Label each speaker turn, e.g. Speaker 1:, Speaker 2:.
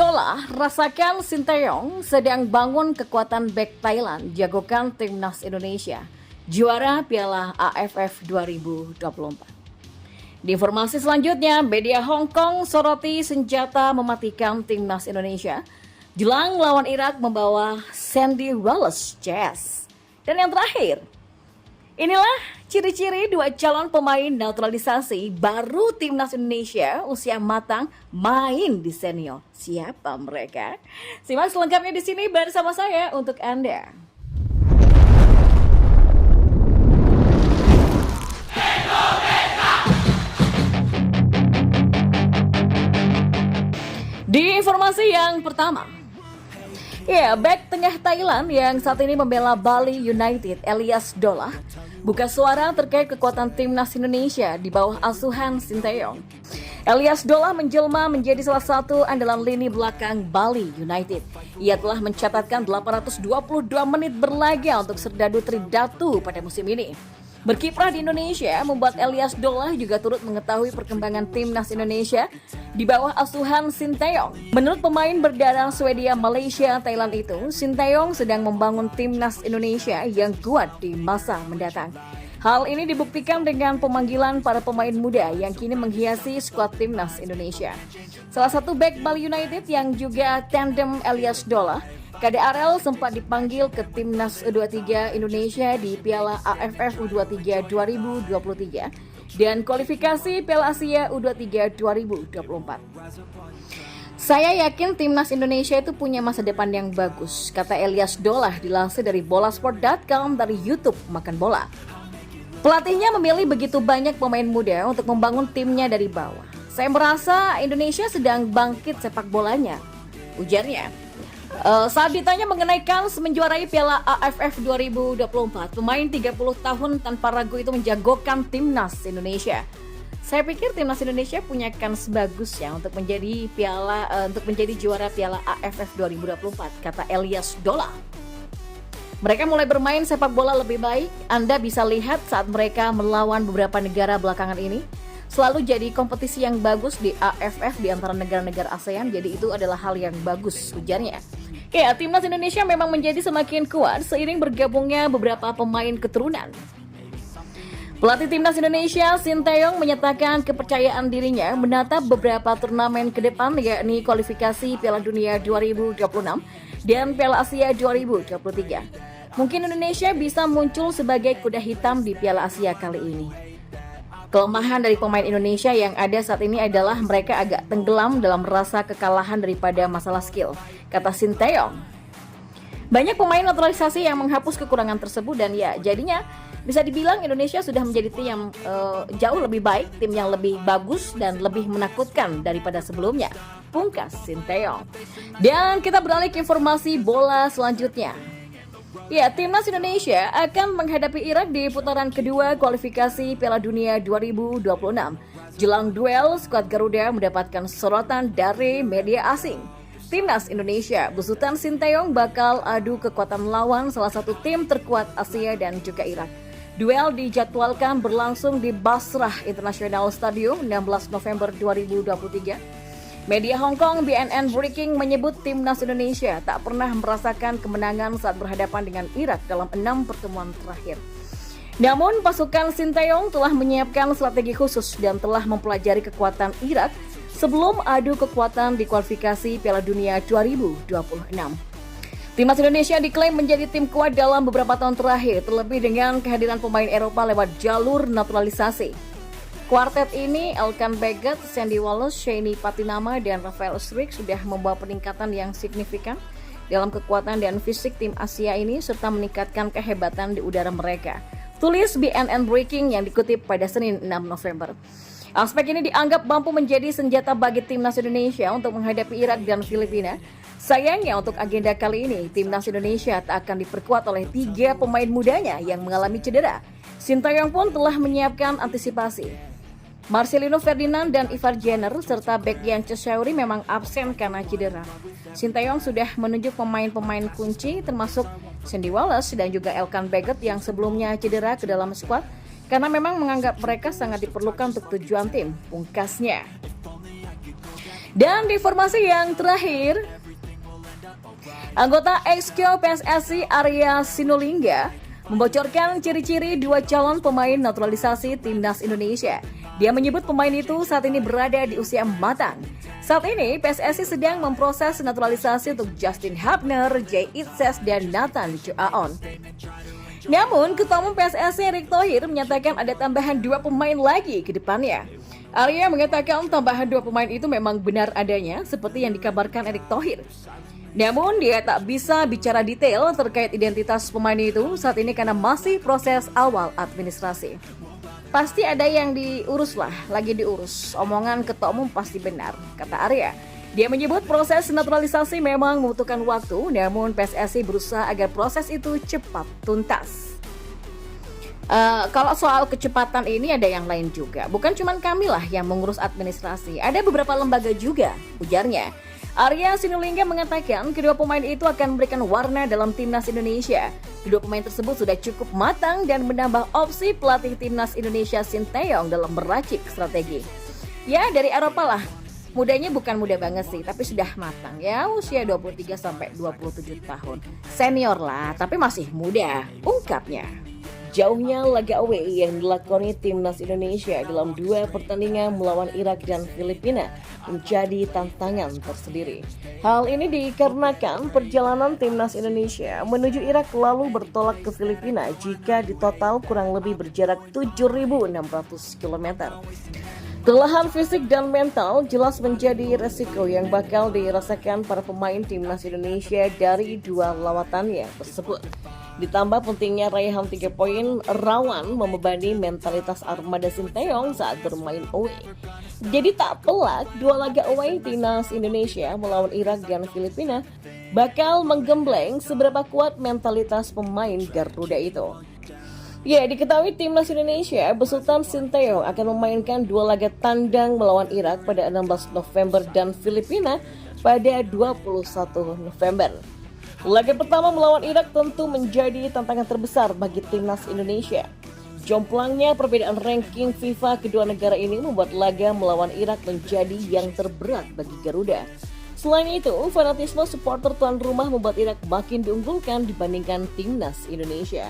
Speaker 1: Dola, rasakan Sinteyong sedang bangun kekuatan bek Thailand, jagokan timnas Indonesia, juara Piala AFF 2024. Di informasi selanjutnya, media Hong Kong soroti senjata mematikan timnas Indonesia, jelang lawan Irak membawa Sandy Wallace CS. Dan yang terakhir, inilah ciri-ciri dua calon pemain naturalisasi baru timnas Indonesia usia matang main di senior. Siapa mereka? Simak selengkapnya di sini bersama saya untuk Anda. Di informasi yang pertama, bek tengah Thailand yang saat ini membela Bali United, Elias Dola, buka suara terkait kekuatan timnas Indonesia di bawah asuhan Sinteyong. Elias Dola menjelma menjadi salah satu andalan lini belakang Bali United. Ia telah mencatatkan 822 menit berlaga untuk Serdadu Tridatu pada musim ini. Berkiprah di Indonesia membuat Elias Dola juga turut mengetahui perkembangan timnas Indonesia di bawah asuhan Sinteyong. Menurut pemain berdarah Swedia, Malaysia, Thailand itu, Sinteyong sedang membangun timnas Indonesia yang kuat di masa mendatang. Hal ini dibuktikan dengan pemanggilan para pemain muda yang kini menghiasi skuad timnas Indonesia. Salah satu bek Bali United yang juga tandem Elias Dola, KDRL sempat dipanggil ke timnas U23 Indonesia di Piala AFF U23 2023 dan kualifikasi Piala Asia U23 2024. Saya yakin timnas Indonesia itu punya masa depan yang bagus, kata Elias Dola dilansir dari bolasport.com dari YouTube Makan Bola. Pelatihnya memilih begitu banyak pemain muda untuk membangun timnya dari bawah. Saya merasa Indonesia sedang bangkit sepak bolanya, ujarnya. Saat ditanya mengenai kans menjuarai Piala AFF 2024, pemain 30 tahun tanpa ragu itu menjagokan timnas Indonesia. Saya pikir timnas Indonesia punya kans bagus ya untuk menjadi juara Piala AFF 2024, kata Elias Dola. Mereka mulai bermain sepak bola lebih baik. Anda bisa lihat saat mereka melawan beberapa negara belakangan ini. Selalu jadi kompetisi yang bagus di AFF di antara negara-negara ASEAN, jadi itu adalah hal yang bagus, ujarnya. Timnas Indonesia memang menjadi semakin kuat seiring bergabungnya beberapa pemain keturunan. Pelatih timnas Indonesia, Sinteyong, menyatakan kepercayaan dirinya menatap beberapa turnamen ke depan, yakni kualifikasi Piala Dunia 2026 dan Piala Asia 2023. Mungkin Indonesia bisa muncul sebagai kuda hitam di Piala Asia kali ini. Kelemahan dari pemain Indonesia yang ada saat ini adalah mereka agak tenggelam dalam rasa kekalahan daripada masalah skill, kata Sinteyong. Banyak pemain naturalisasi yang menghapus kekurangan tersebut dan jadinya bisa dibilang Indonesia sudah menjadi tim yang jauh lebih baik, tim yang lebih bagus dan lebih menakutkan daripada sebelumnya, pungkas Sinteyong. Dan kita beralih ke informasi bola selanjutnya. Timnas Indonesia akan menghadapi Irak di putaran kedua kualifikasi Piala Dunia 2026. Jelang duel, skuad Garuda mendapatkan sorotan dari media asing. Timnas Indonesia besutan Sinteyong bakal adu kekuatan lawan salah satu tim terkuat Asia dan juga Irak. Duel dijadwalkan berlangsung di Basrah International Stadium 16 November 2023. Media Hong Kong BNN Breaking menyebut timnas Indonesia tak pernah merasakan kemenangan saat berhadapan dengan Irak dalam 6 pertemuan terakhir. Namun pasukan Sinteyong telah menyiapkan strategi khusus dan telah mempelajari kekuatan Irak sebelum adu kekuatan di kualifikasi Piala Dunia 2026. Timnas Indonesia diklaim menjadi tim kuat dalam beberapa tahun terakhir, terlebih dengan kehadiran pemain Eropa lewat jalur naturalisasi. Kuartet ini, Elkan Baggett, Sandy Wallace, Shani Patinama, dan Rafael Struijk sudah membawa peningkatan yang signifikan dalam kekuatan dan fisik tim Asia ini serta meningkatkan kehebatan di udara mereka. Tulis BNN Breaking yang dikutip pada Senin 6 November. Aspek ini dianggap mampu menjadi senjata bagi timnas Indonesia untuk menghadapi Irak dan Filipina. Sayangnya untuk agenda kali ini, timnas Indonesia tak akan diperkuat oleh 3 pemain mudanya yang mengalami cedera. Sinteyong pun telah menyiapkan antisipasi. Marcelino Ferdinand dan Ivar Jenner serta bek Yan Cheshauri memang absen karena cedera. Sinteyong sudah menunjuk pemain-pemain kunci termasuk Sandy Wallace dan juga Elkan Baggett yang sebelumnya cedera ke dalam skuad karena memang menganggap mereka sangat diperlukan untuk tujuan tim, pungkasnya. Dan di informasi yang terakhir, anggota Exco PSSI Arya Sinulinga membocorkan ciri-ciri dua calon pemain naturalisasi timnas Indonesia. Dia menyebut pemain itu saat ini berada di usia matang. Saat ini PSSI sedang memproses naturalisasi untuk Justin Hubner, Jay Itzes, dan Nathan Chuaon. Namun, Ketua Umum PSSI Erick Thohir menyatakan ada tambahan dua pemain lagi ke depannya. Arya mengatakan tambahan dua pemain itu memang benar adanya, seperti yang dikabarkan Erick Thohir. Namun, dia tak bisa bicara detail terkait identitas pemain itu saat ini karena masih proses awal administrasi. Pasti ada yang diurus lah, lagi diurus. Omongan Ketua Umum pasti benar, kata Arya. Dia menyebut proses naturalisasi memang membutuhkan waktu, namun PSSI berusaha agar proses itu cepat tuntas. Kalau soal kecepatan ini ada yang lain juga. Bukan cuma kami lah yang mengurus administrasi, ada beberapa lembaga juga, ujarnya. Arya Sinulinga mengatakan kedua pemain itu akan memberikan warna dalam timnas Indonesia. Kedua pemain tersebut sudah cukup matang dan menambah opsi pelatih timnas Indonesia Sinteyong dalam meracik strategi. Ya, dari Eropa lah. Mudanya bukan muda banget sih, tapi sudah matang ya, usia 23 sampai 27 tahun. Senior lah, tapi masih muda, ungkapnya. Jauhnya laga away yang dilakoni timnas Indonesia dalam dua pertandingan melawan Irak dan Filipina menjadi tantangan tersendiri. Hal ini dikarenakan perjalanan timnas Indonesia menuju Irak lalu bertolak ke Filipina jika di total kurang lebih berjarak 7.600 km. Kelelahan fisik dan mental jelas menjadi resiko yang bakal dirasakan para pemain timnas Indonesia dari dua lawatannya tersebut. Ditambah pentingnya raihan 3 poin rawan membebani mentalitas armada Sinteyong saat bermain away. Jadi tak pelak dua laga away timnas Indonesia melawan Irak dan Filipina bakal menggembleng seberapa kuat mentalitas pemain Garuda itu. Ya, diketahui timnas Indonesia besutan Sinteyong akan memainkan dua laga tandang melawan Irak pada 16 November dan Filipina pada 21 November. Laga pertama melawan Irak tentu menjadi tantangan terbesar bagi timnas Indonesia. Jomplangnya perbedaan ranking FIFA kedua negara ini membuat laga melawan Irak menjadi yang terberat bagi Garuda. Selain itu, fanatisme supporter tuan rumah membuat Irak makin diunggulkan dibandingkan timnas Indonesia.